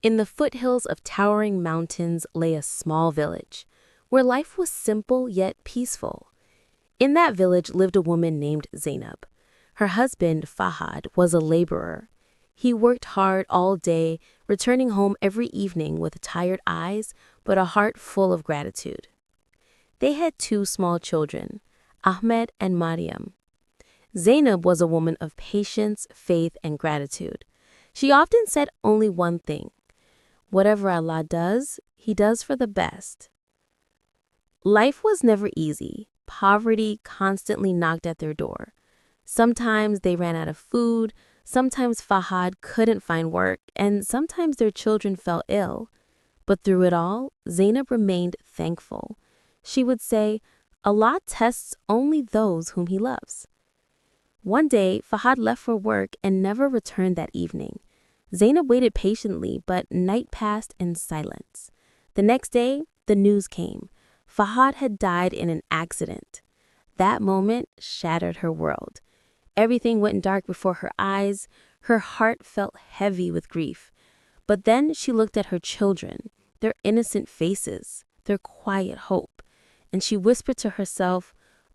In the foothills of towering mountains lay a small village, where life was simple yet peaceful. In that village lived a woman named Zainab. Her husband, Fahad, was a laborer. He worked hard all day, returning home every evening with tired eyes but a heart full of gratitude. They had two small children, Ahmed and Mariam. Zainab was a woman of patience, faith, and gratitude. She often said only one thing: whatever Allah does, He does for the best. Life was never easy. Poverty constantly knocked at their door. Sometimes they ran out of food, sometimes Fahad couldn't find work, and sometimes their children fell ill. But through it all, Zainab remained thankful. She would say, Allah tests only those whom He loves. One day, Fahad left for work and never returned that evening. Zainab waited patiently, but night passed in silence. The next day, the news came. Fahad had died in an accident. That moment shattered her world. Everything went dark before her eyes. Her heart felt heavy with grief. But then she looked at her children, their innocent faces, their quiet hope, and she whispered to herself,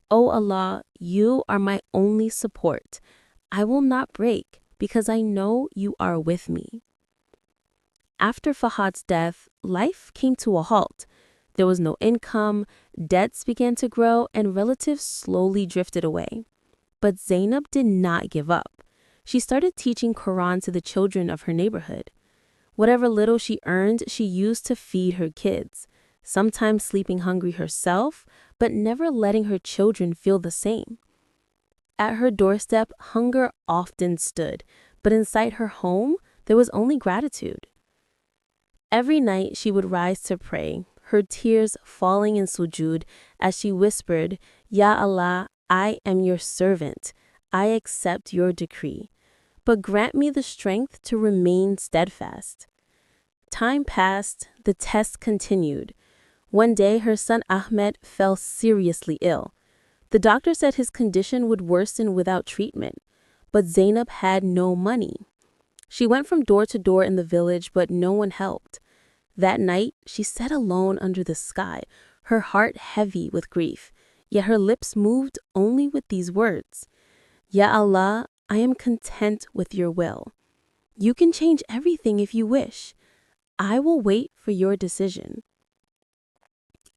"O Allah, You are my only support. I will not break because I know You are with me." After Fahad's death, life came to a halt. There was no income, debts began to grow, and relatives slowly drifted away. But Zainab did not give up. She started teaching Quran to the children of her neighborhood. Whatever little she earned, she used to feed her kids, sometimes sleeping hungry herself, but never letting her children feel the same. At her doorstep, hunger often stood, but inside her home, there was only gratitude. Every night she would rise to pray, her tears falling in sujud as she whispered, "Ya Allah, I am Your servant. I accept Your decree, but grant me the strength to remain steadfast." Time passed, the test continued. One day her son Ahmed fell seriously ill. The doctor said his condition would worsen without treatment, but Zainab had no money. She went from door to door in the village, but no one helped. That night, she sat alone under the sky, her heart heavy with grief, yet her lips moved only with these words: "Ya Allah, I am content with Your will. You can change everything if You wish. I will wait for Your decision."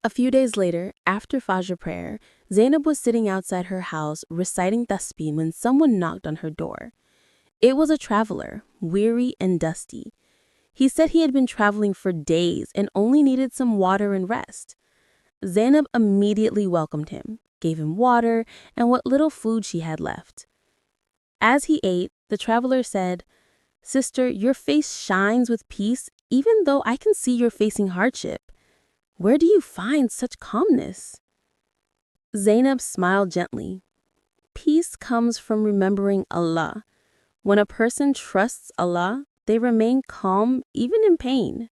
A few days later, after Fajr prayer, Zainab was sitting outside her house reciting tasbih when someone knocked on her door. It was a traveler, weary and dusty. He said he had been traveling for days and only needed some water and rest. Zainab immediately welcomed him, gave him water and what little food she had left. As he ate, the traveler said, "Sister, your face shines with peace even though I can see you're facing hardship. Where do you find such calmness?" Zainab smiled gently. Peace comes from remembering Allah. When a person trusts Allah, they remain calm even in pain.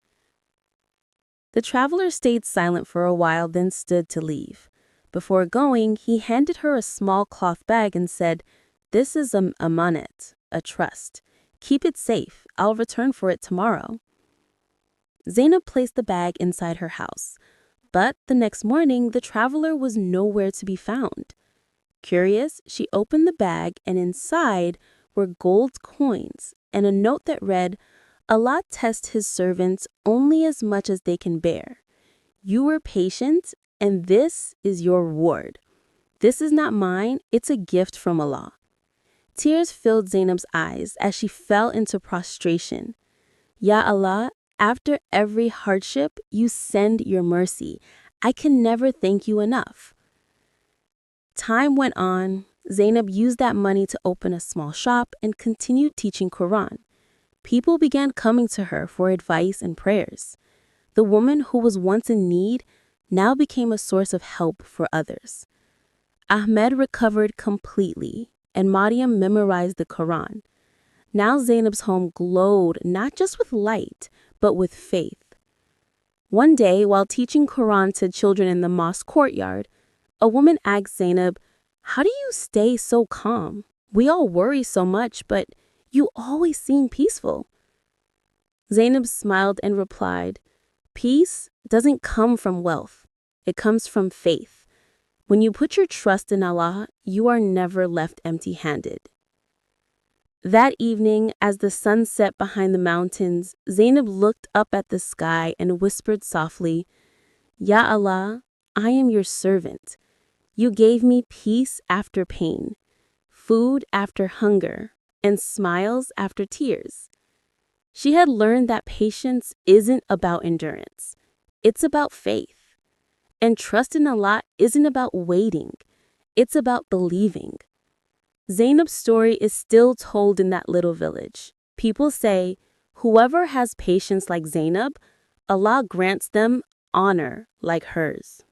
The traveler stayed silent for a while, then stood to leave. Before going, he handed her a small cloth bag and said, "This is an amanet, a trust. Keep it safe. I'll return for it tomorrow." Zainab placed the bag inside her house, but the next morning the traveler was nowhere to be found. Curious, she opened the bag, and inside were gold coins and a note that read, "Allah tests His servants only as much as they can bear. You were patient, and this is your reward. This is not mine, it's a gift from Allah." Tears filled Zainab's eyes as she fell into prostration. "Ya Allah, after every hardship, You send Your mercy. I can never thank You enough." Time went on. Zainab used that money to open a small shop and continued teaching Quran. People began coming to her for advice and prayers. The woman who was once in need now became a source of help for others. Ahmed recovered completely, and Mariam memorized the Quran. Now Zainab's home glowed not just with light, but with faith. One day, while teaching Quran to children in the mosque courtyard, a woman asked Zainab, "How do you stay so calm? We all worry so much, but you always seem peaceful." Zainab smiled and replied, "Peace doesn't come from wealth. It comes from faith. When you put your trust in Allah, you are never left empty-handed." That evening, as the sun set behind the mountains, Zainab looked up at the sky and whispered softly, "Ya Allah, I am your servant. You gave me peace after pain, food after hunger, and smiles after tears." She had learned that patience isn't about endurance. It's about faith. And trust in Allah isn't about waiting. It's about believing. Zainab's story is still told in that little village. People say, whoever has patience like Zainab, Allah grants them honor like hers.